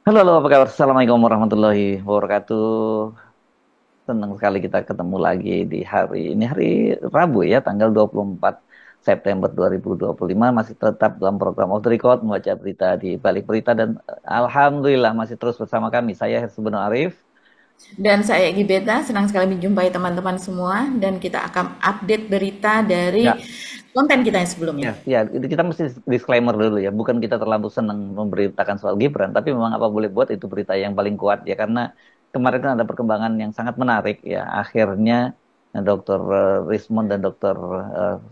Halo, halo, apa kabar? Assalamualaikum warahmatullahi wabarakatuh. Senang sekali kita ketemu lagi di hari Rabu ya, tanggal 24 September 2025. Masih tetap dalam program Off the Record, membaca berita di balik berita dan Alhamdulillah masih terus bersama kami. Saya Hersubun Arif. Dan saya Gibeta, senang sekali menjumpai teman-teman semua dan kita akan update berita dari Ya, konten kita yang sebelumnya. ya, itu kita mesti disclaimer dulu ya. Bukan kita terlalu senang memberitakan soal Gibran, tapi memang apa boleh buat itu berita yang paling kuat ya. Karena kemarin kan ada perkembangan yang sangat menarik ya. Akhirnya Dr. Rismond dan Dr.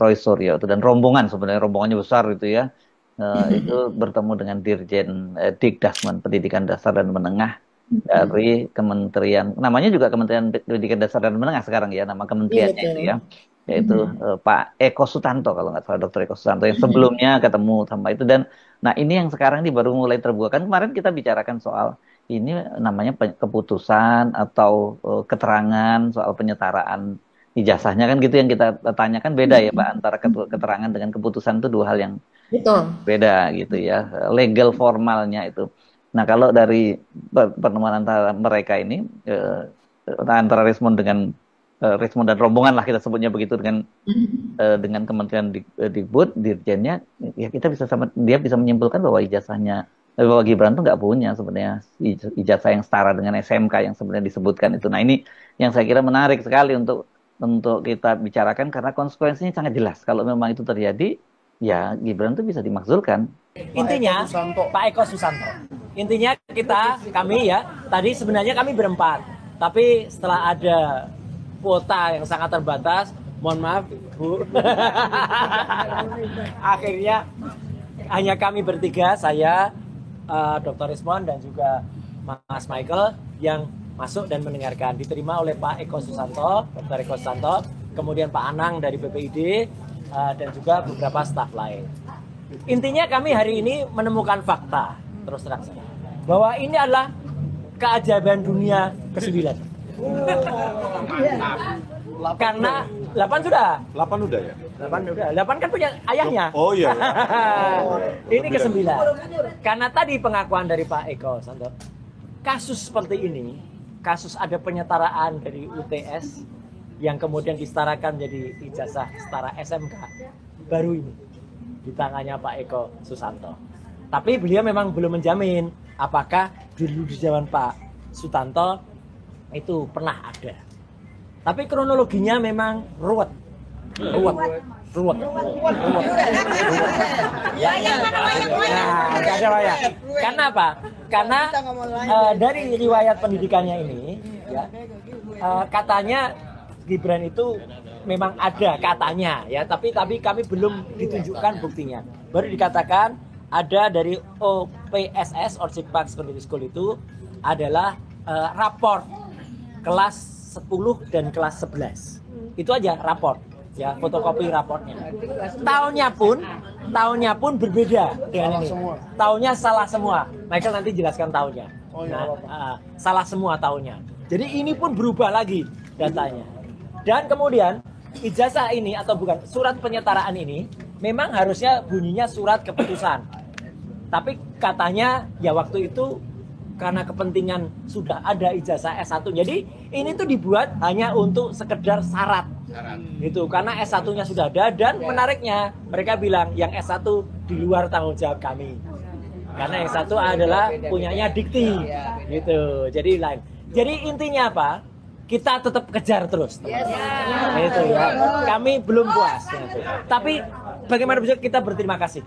Roy Suryo itu dan rombongan sebenarnya rombongannya besar itu ya. Itu bertemu dengan Dirjen Dikdasmen Pendidikan Dasar dan Menengah dari Kementerian, namanya juga Kementerian Pendidikan Dasar dan Menengah sekarang ya, nama Iya kementeriannya betul. itu ya, yaitu Pak Eko Sutanto kalau nggak salah, Dokter Eko Sutanto yang sebelumnya ketemu sama itu. Dan nah ini yang sekarang ini baru mulai terbuka. Kan kemarin kita bicarakan soal ini namanya keputusan atau keterangan soal penyetaraan ijazahnya kan gitu, yang kita tanyakan beda ya Pak, antara keterangan dengan keputusan itu dua hal yang Betul. beda gitu ya, legal formalnya itu. Nah kalau dari pertemuan antara mereka ini, antara Rismond dengan Rismond dan rombongan lah kita sebutnya begitu, dengan Kementerian Dikbud, dirjennya, ya kita bisa sama dia bisa menyimpulkan bahwa ijazahnya, bahwa Gibran tuh nggak punya sebenarnya ijazah yang setara dengan SMK yang sebenarnya disebutkan itu. Nah ini yang saya kira menarik sekali untuk kita bicarakan karena konsekuensinya sangat jelas. Kalau memang itu terjadi, ya Gibran tuh bisa dimakzulkan. Intinya Pak Eko Susanto. Intinya kami ya, tadi sebenarnya kami berempat. Tapi setelah ada kuota yang sangat terbatas, mohon maaf Bu. Akhirnya hanya kami bertiga, saya, Dr. Rismond dan juga Mas Michael yang masuk dan mendengarkan. Diterima oleh Pak Eko Susanto, Dr. Eko Susanto, kemudian Pak Anang dari BPID, dan juga beberapa staf lain. Intinya kami hari ini menemukan fakta, terus terang saja, bahwa ini adalah keajaiban dunia ke-9. Karena 8 sudah. 8 udah ya? 8 udah. 8 kan punya ayahnya. Oh iya. Ini ke-9. Karena tadi pengakuan dari Pak Eko Santo, kasus seperti ini, kasus ada penyetaraan dari UTS yang kemudian disetarakan jadi ijazah setara SMK, baru ini di tangannya Pak Eko Susanto. Tapi beliau memang belum menjamin apakah dulu di zaman Pak Sutanto itu pernah ada. Tapi kronologinya memang ruwet. Ya, nggak ada ya. Karena apa? Karena dari riwayat pendidikannya ini, ya, katanya Gibran itu memang ada katanya ya, tapi kami belum ditunjukkan buktinya. Baru dikatakan ada dari OPSS, Orchid Park Secondary School, itu adalah raport kelas 10 dan kelas 11. Itu aja raport ya, fotokopi raportnya. Tahunnya pun berbeda dengan ini. Tahunnya salah semua. Michael nanti jelaskan tahunnya. Salah semua tahunnya. Jadi ini pun berubah lagi datanya. Dan kemudian ijazah ini atau bukan surat penyetaraan ini memang harusnya bunyinya surat keputusan. Tapi katanya ya waktu itu karena kepentingan sudah ada ijazah S1. Jadi ini tuh dibuat hanya untuk sekedar syarat. Gitu. Karena S1-nya sudah ada dan menariknya mereka bilang yang S1 di luar tanggung jawab kami. Karena yang satu adalah punyanya Dikti. Gitu. Jadi lain. Jadi intinya apa? Kita tetap kejar terus. Itu ya. Kami belum puas. Gitu. Tapi bagaimana bisa kita berterima kasih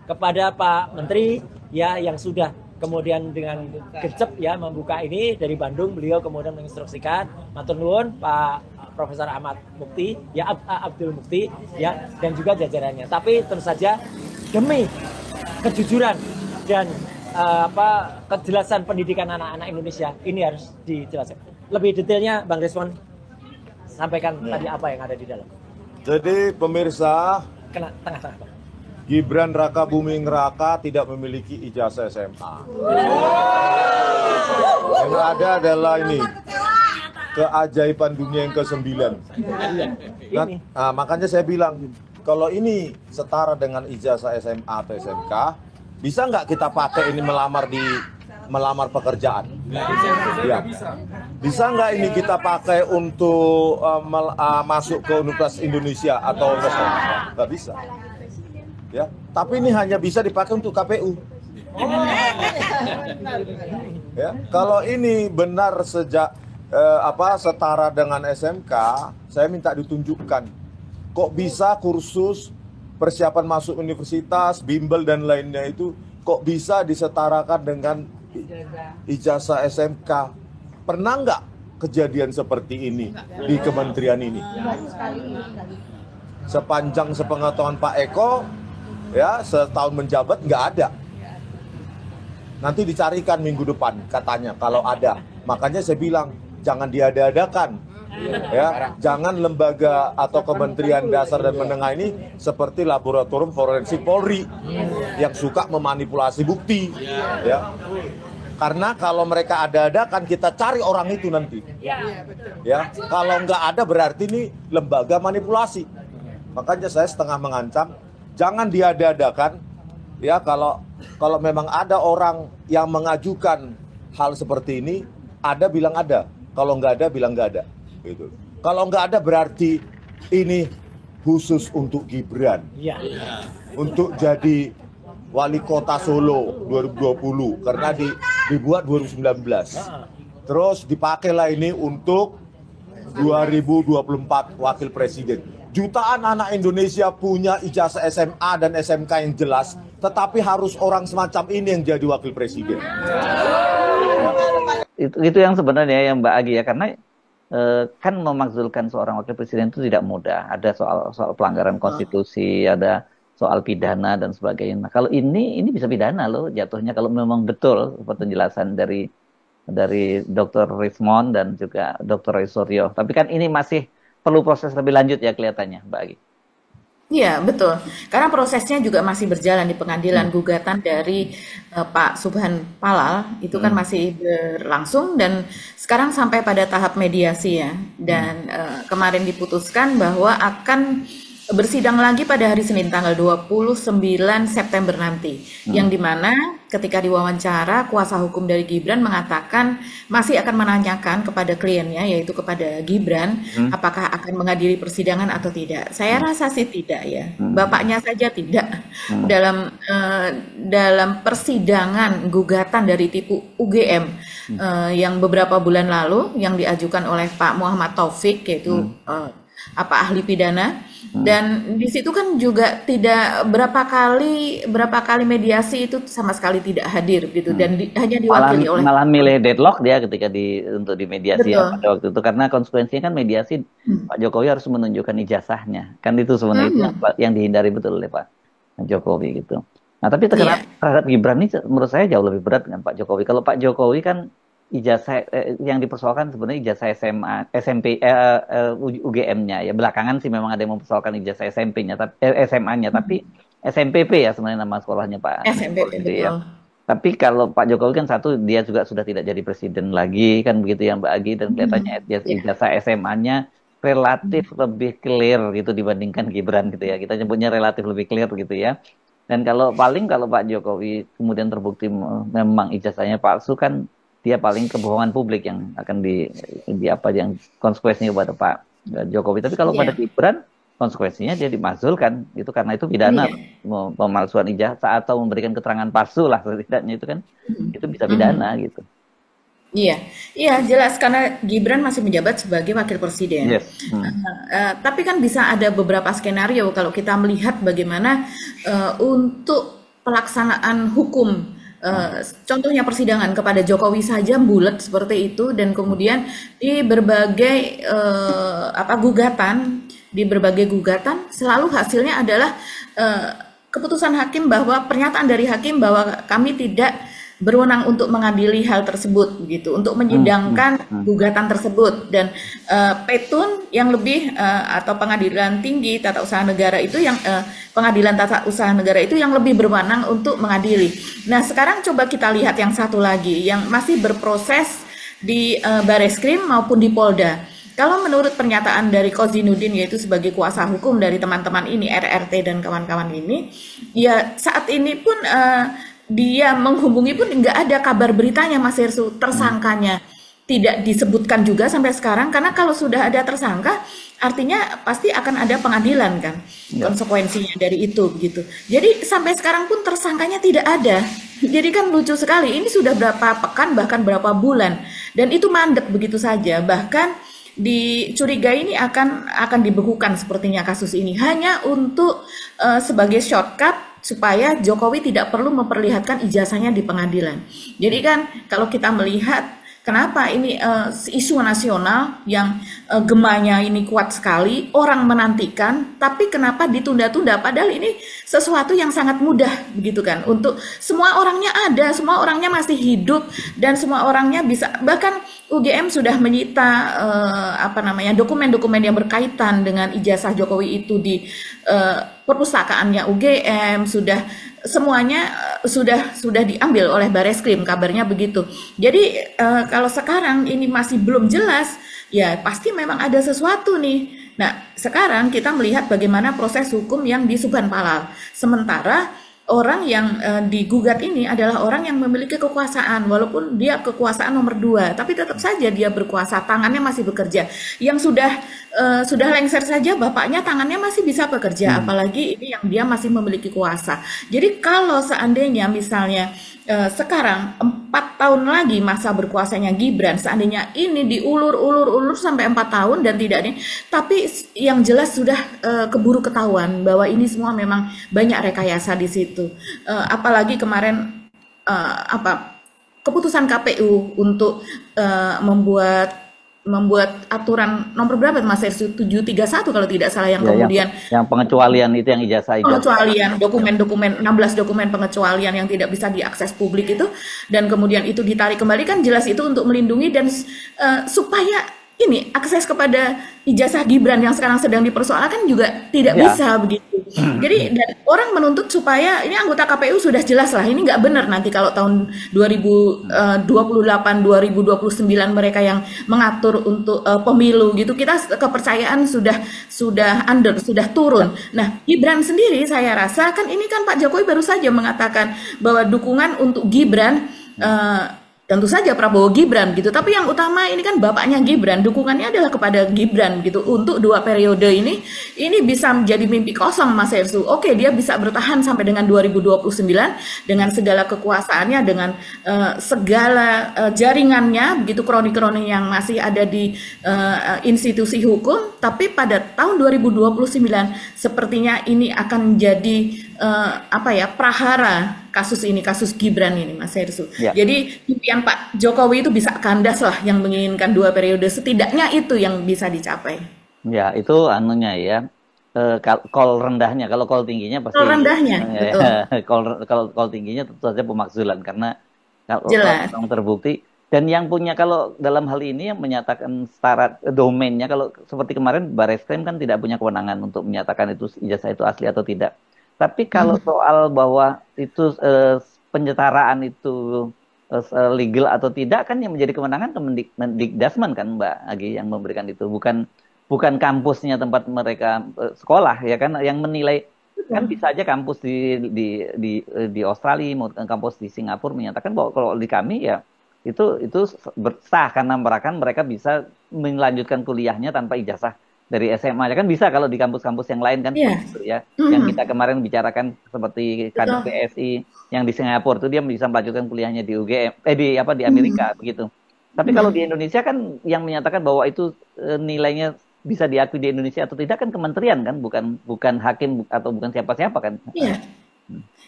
kepada Pak Menteri ya yang sudah kemudian dengan gercep ya membuka ini dari Bandung. Beliau kemudian menginstruksikan matur nuwun Pak Profesor Ahmad Mukti ya, Abdul Mukti ya, dan juga jajarannya. Tapi tentu saja demi kejujuran dan kejelasan pendidikan anak-anak Indonesia ini harus dijelaskan. Lebih detailnya Bang Rismond sampaikan tadi apa yang ada di dalam. Jadi pemirsa, Kena tengah-tengah. Gibran Raka Buming Raka tidak memiliki ijazah SMA. Yang ada adalah ini keajaiban dunia yang ke-9. Nah, makanya saya bilang kalau ini setara dengan ijazah SMA atau SMK, bisa nggak kita pakai ini melamar di melamar pekerjaan. Ya. Bisa nggak ini kita pakai untuk masuk ke Universitas Indonesia atau nggak bisa? Ya, tapi ini hanya bisa dipakai untuk KPU. Ya, kalau ini benar setara dengan SMK, saya minta ditunjukkan. Kok bisa kursus persiapan masuk universitas, bimbel dan lainnya itu kok bisa disetarakan dengan ijazah SMK? Pernah nggak kejadian seperti ini di kementerian ini? Sepanjang sepengetahuan Pak Eko, ya setahun menjabat nggak ada. Nanti dicarikan minggu depan katanya kalau ada. Makanya saya bilang jangan diada-adakan. Ya, jangan lembaga atau Kementerian Dasar dan Menengah ini seperti laboratorium forensik Polri yang suka memanipulasi bukti. Ya. Karena kalau mereka ada-adakan kita cari orang itu nanti. Ya, kalau nggak ada berarti ini lembaga manipulasi. Makanya saya setengah mengancam jangan diada-adakan. Ya, kalau memang ada orang yang mengajukan hal seperti ini, ada bilang ada. Kalau nggak ada, bilang nggak ada. Gitu. Kalau nggak ada berarti ini khusus untuk Gibran. Untuk jadi wali kota Solo 2020. Karena dibuat 2019. Terus dipakailah ini untuk 2024 wakil presiden. Jutaan anak Indonesia punya ijazah SMA dan SMK yang jelas, tetapi harus orang semacam ini yang jadi wakil presiden. Itu yang sebenarnya yang Mbak Agi ya, karena kan memakzulkan seorang wakil presiden itu tidak mudah. Ada soal pelanggaran konstitusi, ada soal pidana dan sebagainya. Nah, kalau ini bisa pidana loh jatuhnya kalau memang betul seperti penjelasan dari Dr. Rismond dan juga Dr. Roy Suryo. Tapi kan ini masih perlu proses lebih lanjut ya kelihatannya, Mbak Agi. Iya, betul. Karena prosesnya juga masih berjalan di pengadilan. Gugatan dari Pak Subhan Palal itu kan masih berlangsung dan sekarang sampai pada tahap mediasi ya. Dan kemarin diputuskan bahwa akan bersidang lagi pada hari Senin tanggal 29 September nanti. Yang dimana ketika diwawancara kuasa hukum dari Gibran mengatakan masih akan menanyakan kepada kliennya yaitu kepada Gibran apakah akan menghadiri persidangan atau tidak. Saya rasa sih tidak ya. Bapaknya saja tidak. Dalam persidangan gugatan dari tipu UGM yang beberapa bulan lalu yang diajukan oleh Pak Muhammad Taufik yaitu ahli pidana. Dan di situ kan juga tidak berapa kali mediasi itu sama sekali tidak hadir gitu dan hanya diwakili oleh malah milih deadlock dia ketika untuk di mediasi ya, pada waktu itu karena konsekuensinya kan mediasi Pak Jokowi harus menunjukkan ijazahnya kan itu sebenarnya yang dihindari betul oleh Pak Jokowi gitu. Nah tapi terhadap Gibran ini menurut saya jauh lebih berat dengan Pak Jokowi. Kalau Pak Jokowi kan ijazah yang dipersoalkan sebenarnya ijazah SMA, SMP, UGM-nya ya belakangan sih memang ada yang mempersoalkan ijazah SMP-nya, SMA-nya, tapi SMPP ya sebenarnya nama sekolahnya Pak. SMPP gitu ya. Tapi kalau Pak Jokowi kan satu dia juga sudah tidak jadi presiden lagi kan begitu ya Mbak Agi dan kelihatannya ijazah SMA-nya relatif lebih clear gitu dibandingkan Gibran gitu ya kita nyebutnya relatif lebih clear gitu ya. Dan kalau Pak Jokowi kemudian terbukti memang ijazahnya palsu kan dia paling kebohongan publik yang akan yang konsekuensinya kepada Pak Jokowi. Tapi kalau pada Gibran konsekuensinya dia dimazulkan itu karena itu pidana pemalsuan ijazah atau memberikan keterangan palsu lah setidaknya itu kan itu bisa pidana gitu. Iya jelas karena Gibran masih menjabat sebagai wakil presiden. Yes. Tapi kan bisa ada beberapa skenario kalau kita melihat bagaimana untuk pelaksanaan hukum. Contohnya persidangan kepada Jokowi saja bulat seperti itu dan kemudian di berbagai gugatan selalu hasilnya adalah keputusan hakim bahwa pernyataan dari hakim bahwa kami tidak berwenang untuk mengadili hal tersebut gitu untuk menyidangkan gugatan tersebut dan petun yang lebih atau pengadilan tinggi tata usaha negara itu yang pengadilan tata usaha negara itu yang lebih berwenang untuk mengadili. Nah sekarang coba kita lihat yang satu lagi yang masih berproses di Bareskrim maupun di Polda. Kalau menurut pernyataan dari Kozzinuddin yaitu sebagai kuasa hukum dari teman-teman ini RRT dan kawan-kawan ini, ya saat ini pun dia menghubungi pun nggak ada kabar beritanya Mas Hersu, tersangkanya tidak disebutkan juga sampai sekarang, karena kalau sudah ada tersangka artinya pasti akan ada pengadilan kan, konsekuensinya dari itu begitu. Jadi sampai sekarang pun tersangkanya tidak ada. Jadi kan lucu sekali, ini sudah berapa pekan bahkan berapa bulan dan itu mandek begitu saja. Bahkan dicurigai ini akan dibekukan sepertinya kasus ini hanya untuk sebagai shortcut supaya Jokowi tidak perlu memperlihatkan ijazahnya di pengadilan. Jadi kan kalau kita melihat kenapa ini isu nasional yang gemanya ini kuat sekali, orang menantikan, tapi kenapa ditunda-tunda? Padahal ini sesuatu yang sangat mudah, begitu kan? Untuk semua orangnya ada, semua orangnya masih hidup, dan semua orangnya bisa. Bahkan UGM sudah menyita dokumen-dokumen yang berkaitan dengan ijazah Jokowi itu di perpustakaannya UGM, sudah semuanya sudah diambil oleh Bareskrim, kabarnya begitu. Jadi kalau sekarang ini masih belum jelas, ya pasti memang ada sesuatu nih. Nah, sekarang kita melihat bagaimana proses hukum yang di Subhan Palal. Sementara orang yang digugat ini adalah orang yang memiliki kekuasaan, walaupun dia kekuasaan nomor 2, tapi tetap saja dia berkuasa, tangannya masih bekerja. Yang sudah lengser saja bapaknya tangannya masih bisa bekerja, apalagi ini yang dia masih memiliki kuasa. Jadi kalau seandainya misalnya sekarang 4 tahun lagi masa berkuasanya Gibran, seandainya ini diulur sampai 4 tahun dan tidak ini, tapi yang jelas sudah keburu ketahuan bahwa ini semua memang banyak rekayasa di situ. Apalagi kemarin keputusan KPU untuk membuat aturan nomor berapa Mas Hersu, 731 kalau tidak salah, yang kemudian yang pengecualian itu, yang ijazah pengecualian dokumen 16 dokumen pengecualian yang tidak bisa diakses publik itu, dan kemudian itu ditarik kembali, kan jelas itu untuk melindungi dan supaya ini akses kepada ijazah Gibran yang sekarang sedang dipersoalkan juga tidak bisa begitu. Jadi dan orang menuntut supaya ini anggota KPU sudah jelas lah, ini nggak benar nanti kalau tahun 2028 2029 mereka yang mengatur untuk pemilu gitu, kita kepercayaan sudah turun. Nah, Gibran sendiri saya rasa kan ini kan Pak Jokowi baru saja mengatakan bahwa dukungan untuk Gibran tentu saja Prabowo Gibran gitu, tapi yang utama ini kan bapaknya Gibran, dukungannya adalah kepada Gibran gitu. Untuk 2 periode ini bisa menjadi mimpi kosong Mas Hersu. Oke, dia bisa bertahan sampai dengan 2029 dengan segala kekuasaannya, dengan segala jaringannya begitu, kroni-kroni yang masih ada di institusi hukum, tapi pada tahun 2029 sepertinya ini akan menjadi prahara kasus Gibran ini Mas Hersu. Jadi impian Pak Jokowi itu bisa kandas lah, yang menginginkan 2 periode, setidaknya itu yang bisa dicapai. Ya, itu anunya ya. Call rendahnya, kalau call tingginya pasti. Call rendahnya, betul. Call tingginya tentu saja pemakzulan, karena kalau terbukti. Dan yang punya, kalau dalam hal ini yang menyatakan syarat domainnya, kalau seperti kemarin Bareskrim kan tidak punya kewenangan untuk menyatakan itu ijazah itu asli atau tidak. Tapi kalau soal bahwa itu penyetaraan itu legal atau tidak, kan yang menjadi kewenangan Kemendikbudrismen kan Mbak Agi yang memberikan itu, bukan kampusnya tempat mereka sekolah ya kan, yang menilai. Kan bisa aja kampus di Australia mau kampus di Singapura menyatakan bahwa kalau di kami ya itu sah, karena mereka bisa melanjutkan kuliahnya tanpa ijazah dari SMA, ya kan bisa kalau di kampus-kampus yang lain kan, gitu ya. Yang kita kemarin bicarakan seperti kader PSI yang di Singapura itu dia bisa melanjutkan kuliahnya di UGM, di Amerika begitu. Tapi kalau di Indonesia kan yang menyatakan bahwa itu nilainya bisa diakui di Indonesia atau tidak kan kementerian kan, bukan hakim atau bukan siapa-siapa kan.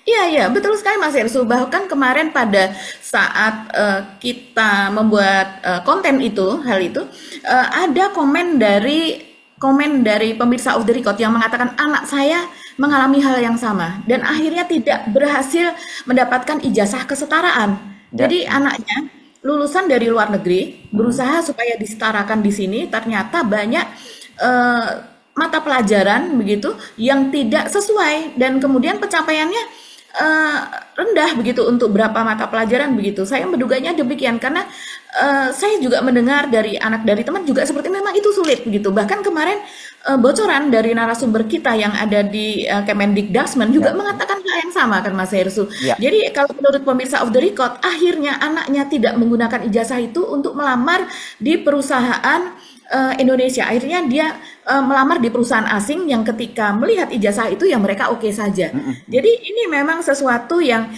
Iya, betul sekali Mas Hersu. Bahkan kemarin pada saat kita membuat konten itu, ada komen dari pemirsa Off the Record yang mengatakan anak saya mengalami hal yang sama dan akhirnya tidak berhasil mendapatkan ijazah kesetaraan. Jadi anaknya lulusan dari luar negeri, berusaha supaya disetarakan di sini, ternyata banyak mata pelajaran begitu yang tidak sesuai, dan kemudian pencapaiannya eh, rendah begitu untuk berapa mata pelajaran begitu. Saya menduganya demikian karena saya juga mendengar dari teman juga seperti memang itu sulit begitu. Bahkan kemarin bocoran dari narasumber kita yang ada di Kemendikbudrismen juga mengatakan hal yang sama kan Mas Hersu. Ya. Jadi kalau menurut pemirsa Off the Record, akhirnya anaknya tidak menggunakan ijazah itu untuk melamar di perusahaan Indonesia. Akhirnya dia melamar di perusahaan asing yang ketika melihat ijazah itu ya mereka oke saja. Jadi ini memang sesuatu yang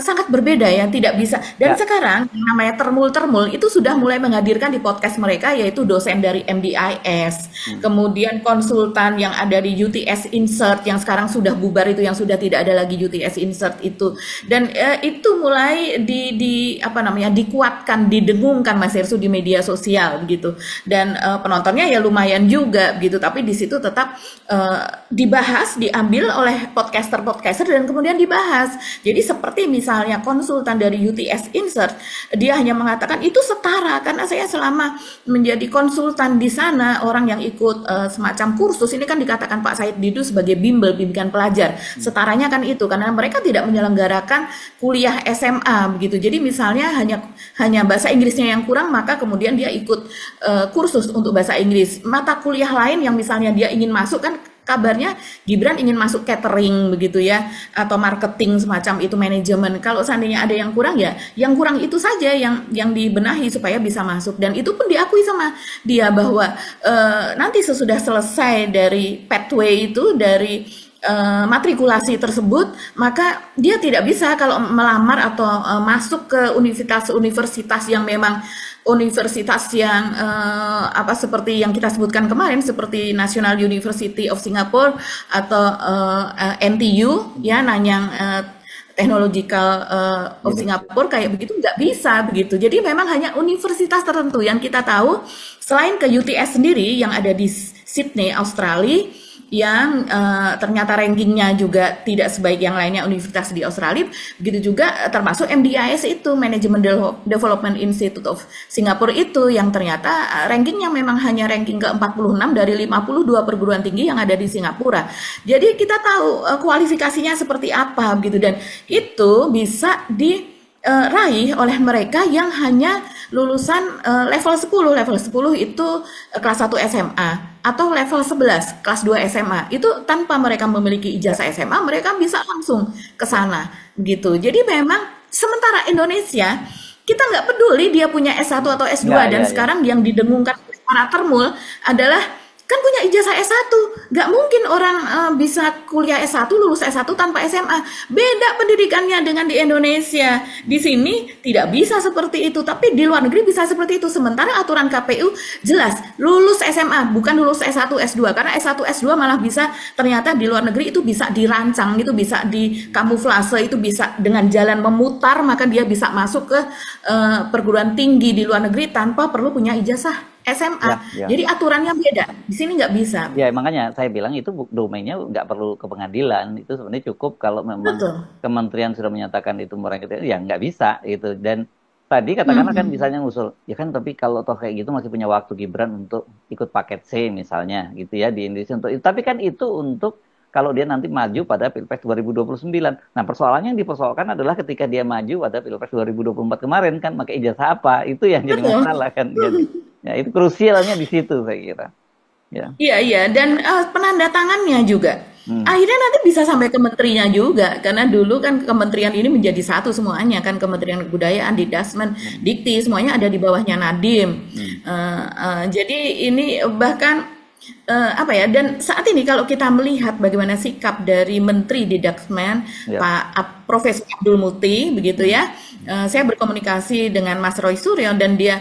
sangat berbeda ya, tidak bisa. Dan sekarang yang namanya termul itu sudah mulai menghadirkan di podcast mereka, yaitu dosen dari MDIS, kemudian konsultan yang ada di UTS Insert yang sekarang sudah bubar itu, yang sudah tidak ada lagi UTS Insert itu. Dan itu mulai dikuatkan, didengungkan Mas Hersu di media sosial begitu. Dan penontonnya ya lumayan juga begitu, tapi di situ tetap dibahas, diambil oleh podcaster dan kemudian dibahas. Jadi seperti misalnya konsultan dari UTS Insert, dia hanya mengatakan itu setara karena saya selama menjadi konsultan di sana, orang yang ikut semacam kursus ini kan dikatakan Pak Said Didu sebagai bimbel, bimbingan pelajar. Setaranya kan itu karena mereka tidak menyelenggarakan kuliah SMA begitu. Jadi misalnya hanya bahasa Inggrisnya yang kurang, maka kemudian dia ikut kursus untuk bahasa Inggris. Mata kuliah lain yang misalnya dia ingin masuk, kan kabarnya Gibran ingin masuk catering begitu ya, atau marketing semacam itu, manajemen. Kalau seandainya ada yang kurang, ya yang kurang itu saja yang dibenahi supaya bisa masuk. Dan itu pun diakui sama dia bahwa nanti sesudah selesai dari pathway itu, dari matrikulasi tersebut, maka dia tidak bisa kalau melamar atau masuk ke universitas yang memang universitas yang seperti yang kita sebutkan kemarin, seperti National University of Singapore atau NTU ya, Nanyang Technological of Singapore, kayak begitu nggak bisa begitu. Jadi memang hanya universitas tertentu yang kita tahu, selain ke UTS sendiri yang ada di Sydney, Australia, yang ternyata rankingnya juga tidak sebaik yang lainnya universitas di Australia, begitu juga termasuk MDIS itu, Management Development Institute of Singapore itu, yang ternyata rankingnya memang hanya ranking ke-46 dari 52 perguruan tinggi yang ada di Singapura. Jadi kita tahu kualifikasinya seperti apa begitu, dan itu bisa diraih oleh mereka yang hanya lulusan level 10. Level 10 itu kelas 1 SMA atau level 11 kelas 2 SMA. Itu tanpa mereka memiliki ijazah SMA, mereka bisa langsung ke sana gitu. Jadi memang sementara Indonesia, kita nggak peduli dia punya S1 atau S2 dan sekarang yang didengungkan para termul adalah kan punya ijazah S1, nggak mungkin orang bisa kuliah S1, lulus S1 tanpa SMA. Beda pendidikannya dengan di Indonesia. Di sini tidak bisa seperti itu, tapi di luar negeri bisa seperti itu. Sementara aturan KPU jelas, lulus SMA, bukan lulus S1, S2. Karena S1, S2 malah bisa, ternyata di luar negeri itu bisa dirancang, itu bisa dikamuflase, itu bisa dengan jalan memutar, maka dia bisa masuk ke perguruan tinggi di luar negeri tanpa perlu punya ijazah SMA. Jadi aturannya beda. Di sini nggak bisa. Ya, makanya saya bilang itu domainnya nggak perlu ke pengadilan. Itu sebenarnya cukup kalau memang kementerian sudah menyatakan itu mereka, ya nggak bisa gitu. Dan tadi katakanlah kan misalnya ngusul, ya kan, tapi kalau toh kayak gitu masih punya waktu Gibran untuk ikut paket C misalnya gitu ya di Indonesia untuk itu. Tapi kan itu untuk kalau dia nanti maju pada Pilpres 2029. Nah, persoalannya yang dipersoalkan adalah ketika dia maju pada Pilpres 2024 kemarin kan pakai ijazah apa? Itu yang jadi masalah kan. Jadi, ya itu krusialnya di situ saya kira. Ya. Iya, dan penanda tangannya juga. Akhirnya nanti bisa sampai ke menterinya juga, karena dulu kan kementerian ini menjadi satu semuanya kan, Kementerian Kebudayaan, Didasmen, Dikti, semuanya ada di bawahnya Nadiem. Jadi ini bahkan dan saat ini kalau kita melihat bagaimana sikap dari Menteri Didasmen, Pak Profesor Abdul Muti begitu ya, saya berkomunikasi dengan Mas Roy Suryo dan dia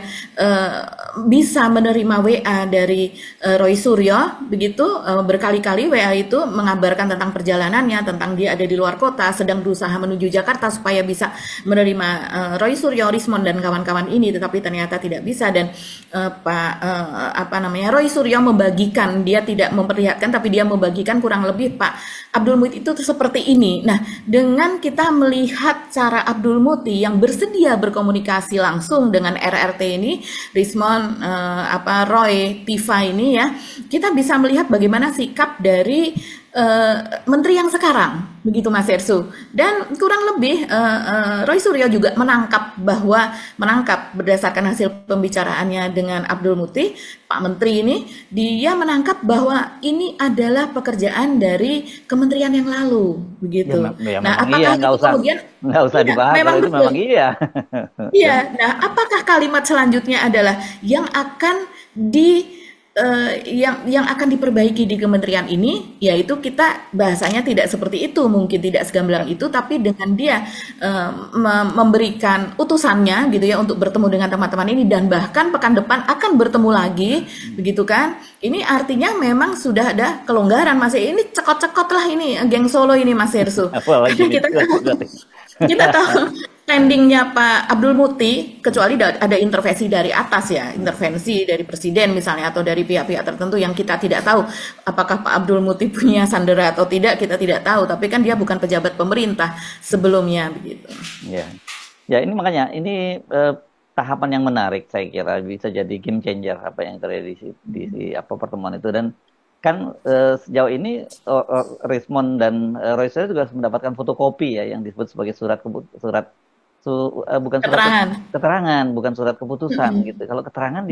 bisa menerima WA dari Roy Suryo begitu, berkali-kali WA itu mengabarkan tentang perjalanannya, tentang dia ada di luar kota sedang berusaha menuju Jakarta supaya bisa menerima Roy Suryo, Rismond dan kawan-kawan ini, tetapi ternyata tidak bisa. Dan Roy Suryo membagikan, dia tidak memperlihatkan tapi dia membagikan kurang lebih Pak Abdul Muti itu seperti ini. Nah, dengan kita melihat cara Abdul Muti yang bersedia berkomunikasi langsung dengan RRT ini, Rismond, Roy, Tifa ini ya, kita bisa melihat bagaimana sikap dari menteri yang sekarang, begitu Mas Ersu. Dan kurang lebih Roy Suryo juga menangkap berdasarkan hasil pembicaraannya dengan Abdul Muti, Pak Menteri ini, dia menangkap bahwa ini adalah pekerjaan dari kementerian yang lalu, begitu. Ya, Nah, memang iya, apakah itu kemudian nggak usah dibahas, memang kalau itu betul? memang iya. Iya. Nah, apakah kalimat selanjutnya adalah yang akan yang akan diperbaiki di kementerian ini, yaitu kita bahasanya tidak seperti itu, mungkin tidak segamblang itu, tapi dengan dia memberikan utusannya gitu ya untuk bertemu dengan teman-teman ini dan bahkan pekan depan akan bertemu lagi, begitu kan? Ini artinya memang sudah ada kelonggaran, Mas. Ini cekot-cekot lah ini geng Solo ini, Mas Hersu. Apalagi Kita tahu standingnya Pak Abdul Muti, kecuali ada intervensi dari atas ya, intervensi dari presiden misalnya atau dari pihak-pihak tertentu yang kita tidak tahu apakah Pak Abdul Muti punya sandera atau tidak, kita tidak tahu, tapi kan dia bukan pejabat pemerintah sebelumnya begitu. Ya ini makanya ini tahapan yang menarik, saya kira bisa jadi game changer apa yang terjadi di pertemuan itu. Dan kan sejauh ini Rismond dan Roy Suryo juga mendapatkan fotokopi ya yang disebut sebagai keterangan, bukan surat keputusan gitu. Kalau keterangan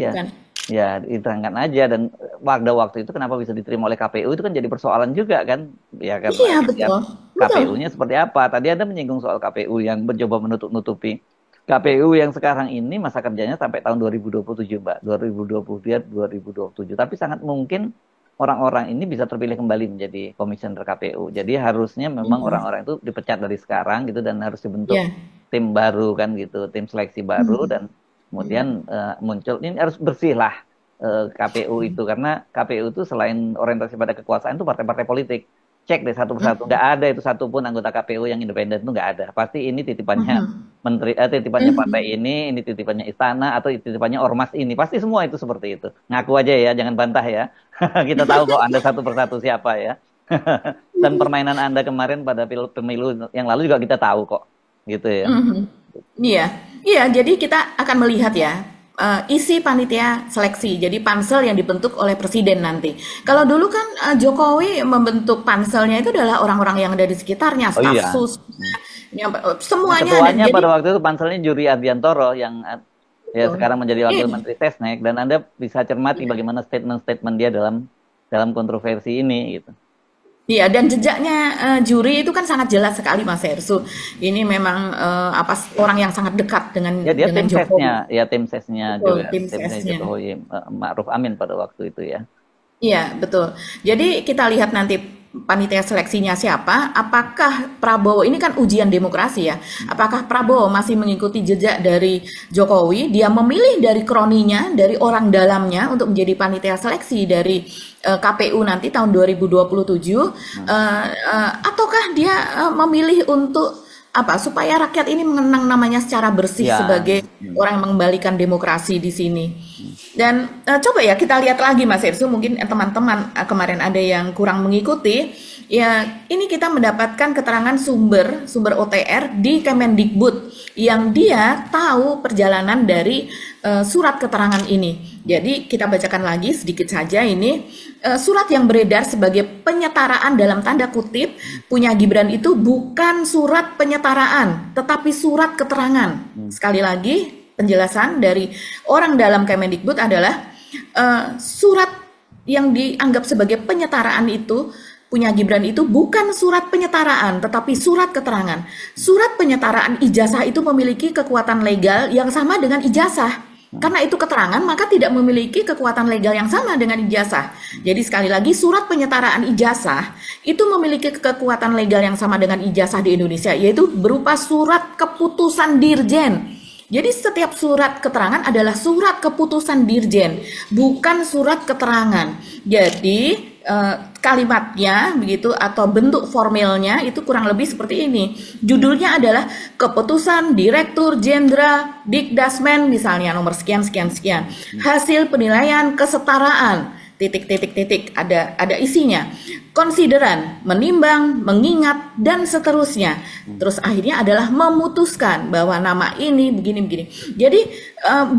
ya diterangkan aja, dan pada waktu itu kenapa bisa diterima oleh KPU itu kan jadi persoalan juga kan, ya kan. Iya, betul. KPU-nya seperti apa? Tadi Anda menyinggung soal KPU yang mencoba menutup-nutupi. KPU yang sekarang ini masa kerjanya sampai tahun 2027, Mbak. 2027. Tapi sangat mungkin orang-orang ini bisa terpilih kembali menjadi komisioner KPU. Jadi harusnya memang orang-orang itu dipecat dari sekarang gitu, dan harus dibentuk tim baru kan gitu, tim seleksi baru, dan kemudian muncul, ini harus bersih lah KPU itu, karena KPU itu selain orientasi pada kekuasaan itu partai-partai politik. Cek deh satu persatu, nggak ada itu satupun anggota KPU yang independen, itu nggak ada. Pasti ini titipannya menteri, titipannya partai ini titipannya istana, atau titipannya ormas ini. Pasti semua itu seperti itu. Ngaku aja ya, jangan bantah ya. Kita tahu kok Anda satu persatu siapa ya. Dan permainan Anda kemarin pada pemilu yang lalu juga kita tahu kok, gitu ya. Iya. Jadi kita akan melihat ya. Isi panitia seleksi, jadi pansel yang dibentuk oleh presiden nanti. Kalau dulu kan Jokowi membentuk panselnya itu adalah orang-orang yang ada di sekitarnya, staf sus, semuanya. Ketuanya pada waktu itu panselnya Juri Ardiantoro yang sekarang menjadi wakil menteri Sesnek, dan Anda bisa cermati bagaimana statement-statement dia dalam kontroversi ini gitu. Iya, dan jejaknya juri itu kan sangat jelas sekali, Mas Hersu. Ini memang orang yang sangat dekat dengan Jokowi. Tim sesnya juga. Tim sesnya Jokowi, Ma'ruf Amin pada waktu itu ya. Iya, betul. Jadi kita lihat nanti panitia seleksinya siapa. Apakah Prabowo, ini kan ujian demokrasi ya. Apakah Prabowo masih mengikuti jejak dari Jokowi? Dia memilih dari kroninya, dari orang dalamnya untuk menjadi panitia seleksi dari KPU nanti tahun 2027, ataukah dia memilih untuk supaya rakyat ini mengenang namanya secara bersih sebagai orang yang mengembalikan demokrasi di sini. Dan coba ya kita lihat lagi, Mas Hersu, mungkin teman-teman kemarin ada yang kurang mengikuti. Ya, ini kita mendapatkan keterangan sumber OTR di Kemendikbud yang dia tahu perjalanan dari surat keterangan ini. Jadi kita bacakan lagi sedikit saja ini. Surat yang beredar sebagai penyetaraan dalam tanda kutip punya Gibran itu bukan surat penyetaraan, tetapi surat keterangan. Sekali lagi penjelasan dari orang dalam Kemendikbud adalah surat yang dianggap sebagai penyetaraan itu punya Gibran itu bukan surat penyetaraan, tetapi surat keterangan. Surat penyetaraan ijazah itu memiliki kekuatan legal yang sama dengan ijazah. Karena itu keterangan, maka tidak memiliki kekuatan legal yang sama dengan ijazah. Jadi sekali lagi, surat penyetaraan ijazah itu memiliki kekuatan legal yang sama dengan ijazah di Indonesia, yaitu berupa surat keputusan dirjen. Jadi setiap surat keterangan adalah surat keputusan dirjen, bukan surat keterangan. Jadi kalimatnya begitu atau bentuk formalnya itu kurang lebih seperti ini. Judulnya adalah Keputusan Direktur Jenderal Dikdasmen misalnya nomor sekian sekian sekian. Hasil penilaian kesetaraan titik, ada isinya. Konsideran, menimbang, mengingat, dan seterusnya. Terus akhirnya adalah memutuskan bahwa nama ini begini. Jadi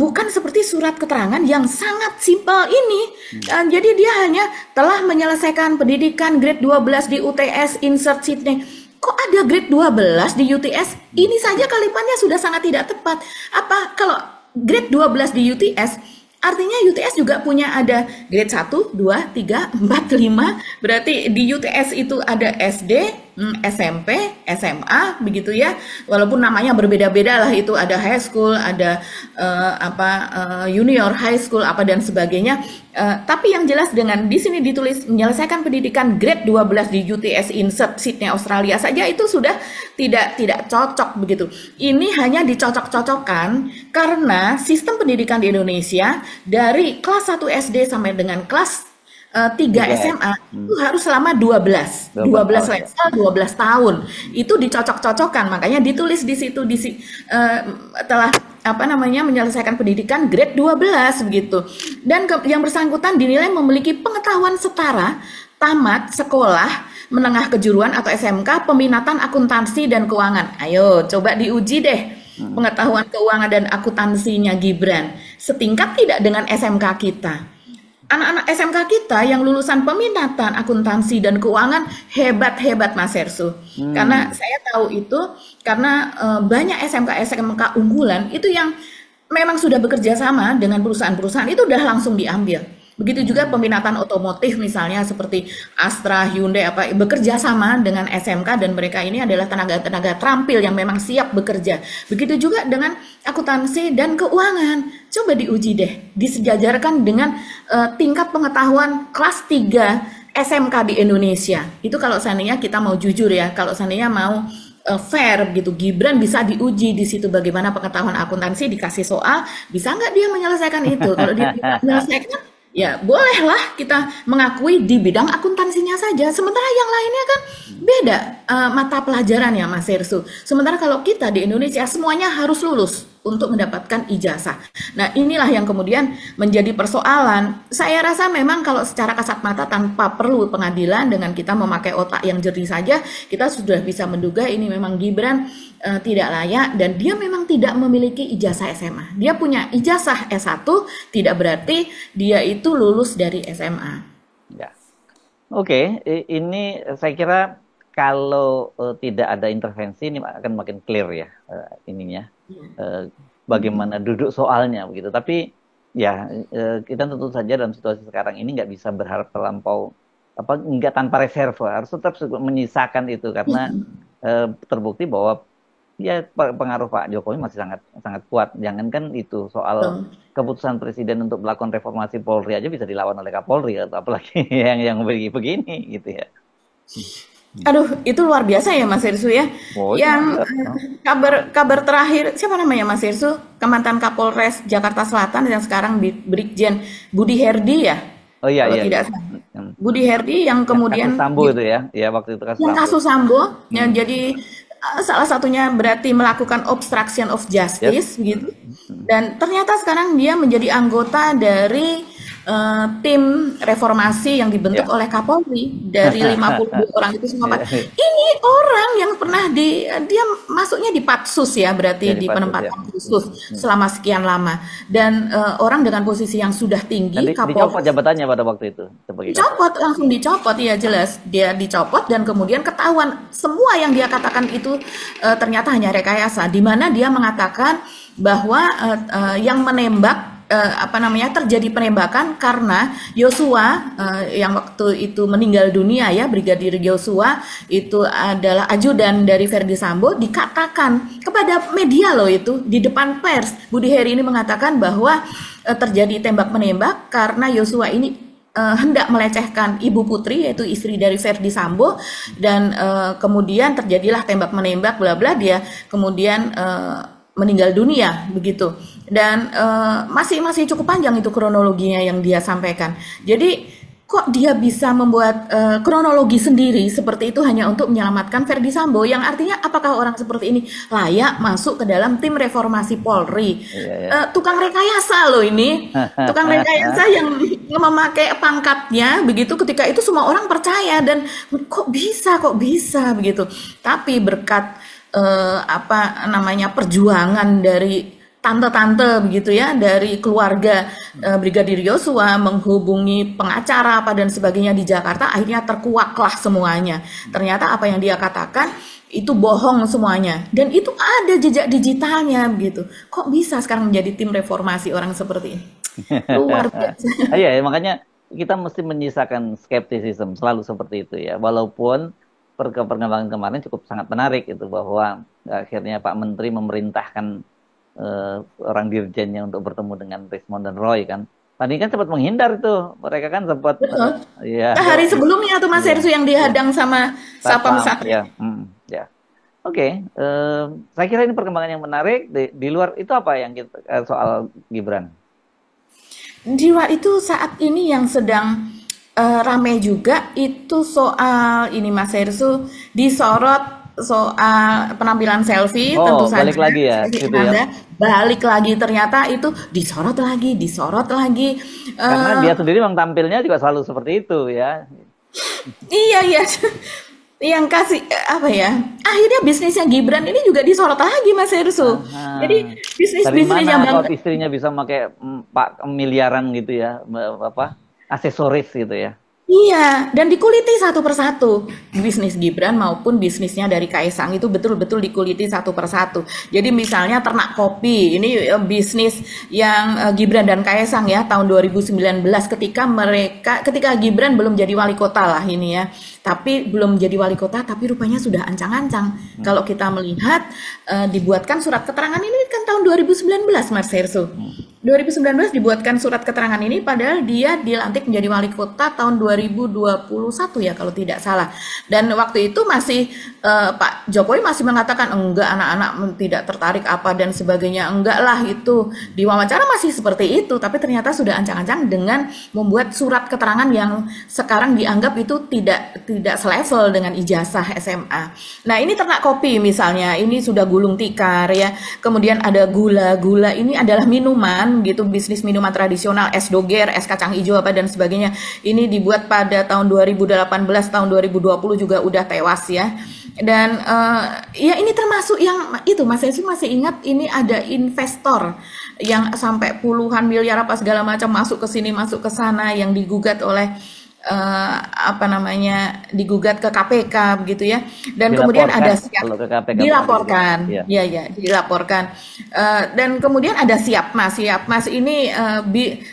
bukan seperti surat keterangan yang sangat simpel ini. Jadi dia hanya telah menyelesaikan pendidikan grade 12 di UTS, insert Sydney. Kok ada grade 12 di UTS? Ini saja kalimatnya sudah sangat tidak tepat. Apa kalau grade 12 di UTS, artinya UTS juga punya ada grade 1, 2, 3, 4, 5. Berarti di UTS itu ada SD, SMP, SMA, begitu ya. Walaupun namanya berbeda-beda lah, itu ada high school, ada junior high school apa dan sebagainya. Tapi yang jelas dengan di sini ditulis menyelesaikan pendidikan grade 12 di UTS insert Sydney Australia saja itu sudah tidak cocok begitu. Ini hanya dicocok-cocokkan karena sistem pendidikan di Indonesia dari kelas 1 SD sampai dengan kelas 3 SMA itu harus selama 12 lesson, 12 tahun. Itu dicocok-cocokkan, makanya ditulis di situ telah menyelesaikan pendidikan grade 12 begitu. Dan yang bersangkutan dinilai memiliki pengetahuan setara tamat sekolah menengah kejuruan atau SMK peminatan akuntansi dan keuangan. Ayo coba diuji deh pengetahuan keuangan dan akuntansinya Gibran. Setingkat tidak dengan SMK kita? Anak-anak SMK kita yang lulusan peminatan akuntansi dan keuangan hebat-hebat Mas Hersu. Karena saya tahu itu karena banyak SMK unggulan itu yang memang sudah bekerja sama dengan perusahaan-perusahaan itu udah langsung diambil. Begitu juga peminatan otomotif misalnya seperti Astra, Hyundai bekerja sama dengan SMK dan mereka ini adalah tenaga-tenaga terampil yang memang siap bekerja. Begitu juga dengan akuntansi dan keuangan. Coba diuji deh, disejajarkan dengan tingkat pengetahuan kelas 3 SMK di Indonesia. Itu kalau seandainya kita mau jujur ya, kalau seandainya mau fair begitu, Gibran bisa diuji di situ bagaimana pengetahuan akuntansi, dikasih soal, bisa nggak dia menyelesaikan itu? Kalau dia bisa menyelesaikan, ya bolehlah kita mengakui di bidang akuntansinya saja. Sementara yang lainnya kan beda mata pelajarannya Mas Hersu. Sementara kalau kita di Indonesia semuanya harus lulus untuk mendapatkan ijazah. Nah inilah yang kemudian menjadi persoalan. Saya rasa memang kalau secara kasat mata tanpa perlu pengadilan, dengan kita memakai otak yang jernih saja, kita sudah bisa menduga ini memang Gibran tidak layak dan dia memang tidak memiliki ijazah SMA. Dia punya ijazah S1, tidak berarti dia itu lulus dari SMA. Ya. Oke, ini saya kira kalau tidak ada intervensi ini akan makin clear ya ininya. Bagaimana duduk soalnya begitu. Tapi ya kita tentu saja dalam situasi sekarang ini nggak bisa berharap terlampau nggak tanpa reserve, harus tetap menyisakan itu karena terbukti bahwa ya pengaruh Pak Jokowi masih sangat kuat. Jangankan itu soal keputusan Presiden untuk melakukan reformasi Polri aja bisa dilawan oleh Kapolri, atau apalagi yang begini gitu ya. Aduh, itu luar biasa ya Mas Hersu ya. Yang kabar terakhir, siapa namanya Mas Hersu? Mantan Kapolres Jakarta Selatan yang sekarang Brigjen Budi Herdi ya? Oh iya, kalau tidak Budi Herdi yang kemudian kasus Sambo itu ya waktu itu kasus Sambo, yang jadi salah satunya berarti melakukan obstruction of justice gitu. Dan ternyata sekarang dia menjadi anggota dari tim reformasi yang dibentuk oleh Kapolri dari 52 orang itu semua. Ini orang yang pernah dia masuknya di Patsus ya, berarti di penempatan khusus selama sekian lama, dan orang dengan posisi yang sudah tinggi. Dicopot jabatannya pada waktu itu. Langsung dicopot ya, jelas dia dicopot dan kemudian ketahuan semua yang dia katakan itu ternyata hanya rekayasa, di mana dia mengatakan bahwa yang menembak terjadi penembakan karena Yosua yang waktu itu meninggal dunia ya, Brigadir Yosua itu adalah ajudan dari Verdi Sambo, dikatakan kepada media loh itu di depan pers. Budi Heri ini mengatakan bahwa terjadi tembak menembak karena Yosua ini hendak melecehkan Ibu Putri, yaitu istri dari Verdi Sambo, dan kemudian terjadilah tembak menembak bla bla, dia kemudian meninggal dunia begitu. Dan masih cukup panjang itu kronologinya yang dia sampaikan. Jadi kok dia bisa membuat kronologi sendiri seperti itu hanya untuk menyelamatkan Verdi Sambo, yang artinya apakah orang seperti ini layak masuk ke dalam tim reformasi Polri? Tukang rekayasa loh ini, tukang rekayasa yang memakai pangkatnya begitu, ketika itu semua orang percaya dan kok bisa begitu. Tapi berkat perjuangan dari tante-tante begitu ya, dari keluarga Brigadir Yosua menghubungi pengacara dan sebagainya di Jakarta, akhirnya terkuaklah semuanya. Ternyata apa yang dia katakan itu bohong semuanya, dan itu ada jejak digitalnya begitu. Kok bisa sekarang menjadi tim reformasi orang seperti ini? Luar biasa. Iya, makanya kita mesti menyisakan skeptisisme selalu seperti itu ya. Walaupun perkembangan kemarin cukup sangat menarik itu, bahwa akhirnya Pak Menteri memerintahkan orang dirjennya untuk bertemu dengan Rismond dan Roy kan. Tadi kan sempat menghindar itu, mereka kan sempat hari sebelumnya tuh Mas Hersu yang dihadang sama Sapam Satria. Oke. Saya kira ini perkembangan yang menarik. Di luar itu apa yang kita soal Gibran? Di luar itu saat ini yang sedang ramai juga itu soal ini Mas Hersu, disorot soal penampilan selfie. Tentu saja balik lagi ya, gitu ya. Balik lagi, ternyata itu disorot lagi. Karena dia sendiri memang tampilnya juga selalu seperti itu ya. Iya. Yang kasih akhirnya bisnisnya Gibran ini juga disorot lagi Mas Hersu. Jadi bisnisnya kalau istrinya bisa pakai miliaran gitu ya, aksesoris gitu ya. Iya, dan dikuliti satu persatu. Bisnis Gibran maupun bisnisnya dari Kaisang itu betul-betul dikuliti satu persatu. Jadi misalnya ternak kopi, ini bisnis yang Gibran dan Kaisang ya, tahun 2019 ketika Gibran belum jadi wali kota lah ini ya. Tapi belum jadi wali kota, tapi rupanya sudah ancang-ancang. Kalau kita melihat dibuatkan surat keterangan ini kan tahun 2019 Mas Hersu. 2019 dibuatkan surat keterangan ini, padahal dia dilantik menjadi wali kota tahun 2021 ya kalau tidak salah. Dan waktu itu masih Pak Jokowi masih mengatakan enggak, anak-anak tidak tertarik dan sebagainya. Enggak lah, itu di wawancara masih seperti itu, tapi ternyata sudah ancang-ancang dengan membuat surat keterangan yang sekarang dianggap itu tidak selevel dengan ijazah SMA. Nah, ini ternak kopi misalnya, ini sudah gulung tikar ya. Kemudian ada gula ini adalah minuman gitu, bisnis minuman tradisional, es doger, es kacang hijau dan sebagainya. Ini dibuat pada tahun 2018, tahun 2020 juga udah tewas ya. Dan ini termasuk yang itu Mas Yesus masih ingat, ini ada investor yang sampai puluhan miliar segala macam masuk ke sini, masuk ke sana, yang digugat oleh digugat ke KPK begitu ya, dan kemudian ada dilaporkan, dilaporkan, dan kemudian ada Siapmas ini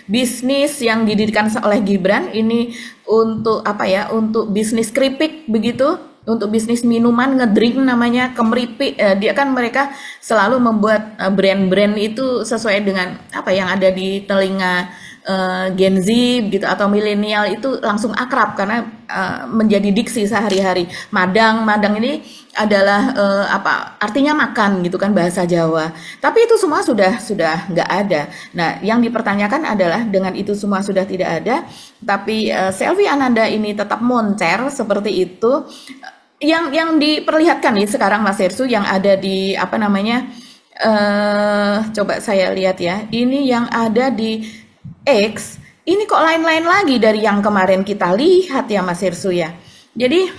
bisnis yang didirikan oleh Gibran ini untuk untuk bisnis keripik begitu, untuk bisnis minuman ngedrink namanya Kemeripik. Dia kan mereka selalu membuat brand-brand itu sesuai dengan yang ada di telinga Gen Z gitu atau milenial, itu langsung akrab karena menjadi diksi sehari-hari. Madang ini adalah artinya makan gitu kan, bahasa Jawa. Tapi itu semua sudah nggak ada. Nah, yang dipertanyakan adalah dengan itu semua sudah tidak ada, tapi Selvi Ananda ini tetap moncer seperti itu. Yang diperlihatkan nih sekarang Mas Hersu yang ada di coba saya lihat ya. Ini yang ada di X, ini kok lain-lain lagi dari yang kemarin kita lihat ya Mas Hersu ya. Jadi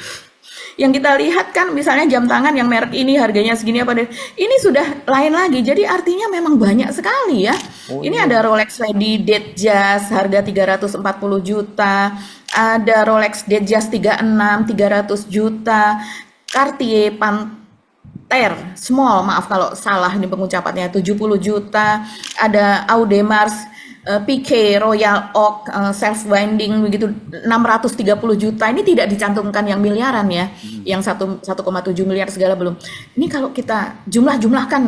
yang kita lihat kan misalnya jam tangan yang merek ini harganya segini ini sudah lain lagi. Jadi artinya memang banyak sekali ya. Ini ada Rolex Lady Datejust harga 340 juta, ada Rolex Datejust 36 300 juta, Cartier Panter Small, maaf kalau salah ini pengucapannya, 70 juta, ada Audemars PK Royal Oak self winding begitu 630 juta. Ini tidak dicantumkan yang miliaran ya, yang 1,7 miliar segala belum. Ini kalau kita jumlahkan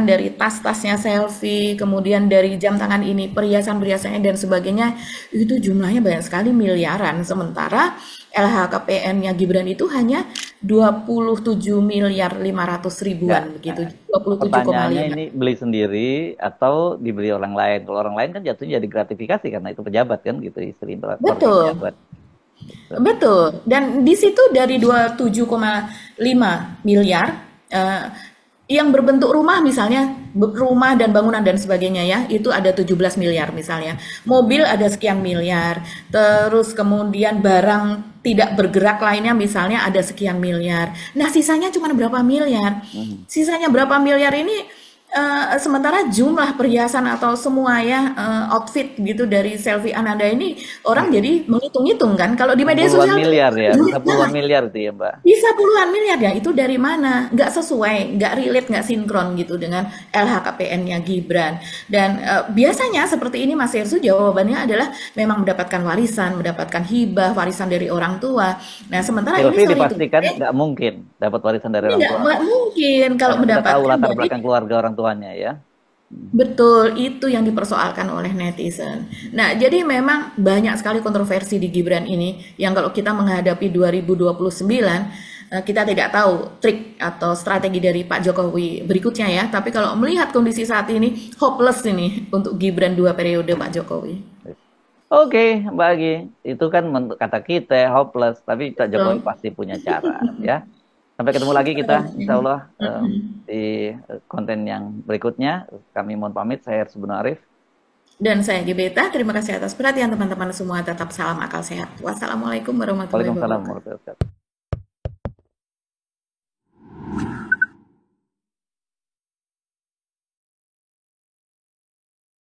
dari tas-tasnya Selvi, kemudian dari jam tangan ini, perhiasan-perhiasannya dan sebagainya, itu jumlahnya banyak sekali, miliaran. Sementara LHKPN-nya Gibran itu hanya 27.500.000.000 begitu, 27,5. Pertanyaannya ini beli sendiri atau dibeli orang lain? Kalau orang lain kan jatuhnya jadi gratifikasi karena itu pejabat kan gitu, istri keluarga Betul. pejabat. Betul. Dan di situ dari 27,5 miliar yang berbentuk rumah misalnya, rumah dan bangunan dan sebagainya ya, itu ada 17 miliar misalnya. Mobil ada sekian miliar. Terus kemudian barang tidak bergerak lainnya misalnya ada sekian miliar. Nah, sisanya cuma berapa miliar? Sisanya berapa miliar ini sementara jumlah perhiasan atau semua ya outfit gitu dari Selvi Ananda ini orang jadi menghitung-hitung kan. Kalau di media Puluhan sosial miliar ya, duit bisa puluhan miliar itu ya Mbak. bisa puluhan miliar ya, itu dari mana? Nggak sesuai, nggak relate, nggak sinkron gitu dengan LHKPN-nya Gibran. Dan biasanya seperti ini Mas Hersu jawabannya adalah memang mendapatkan warisan, mendapatkan hibah, warisan dari orang tua. Nah sementara ini Silvi sorry dipastikan nggak mungkin dapat warisan dari orang tua. nggak mungkin kalau Karena kita tahu mendapatkan latar dari belakang keluarga orang tuanya ya. betul, itu yang dipersoalkan oleh netizen. Nah, jadi memang banyak sekali kontroversi di Gibran ini yang kalau kita menghadapi 2029 kita tidak tahu trik atau strategi dari Pak Jokowi berikutnya ya. Tapi kalau melihat kondisi saat ini hopeless ini untuk Gibran 2 periode Pak Jokowi. Oke, Mbak Agi, itu kan kata kita hopeless, tapi Pak Jokowi Betul. pasti punya cara ya. Sampai ketemu lagi kita, insya Allah di konten yang berikutnya. Kami mohon pamit, saya Hersu Arif. Dan saya Gebeta, terima kasih atas perhatian teman-teman semua. Tetap salam akal sehat. Wassalamualaikum warahmatullahi Waalaikumsalam wabarakatuh. warahmatullahi wabarakatuh.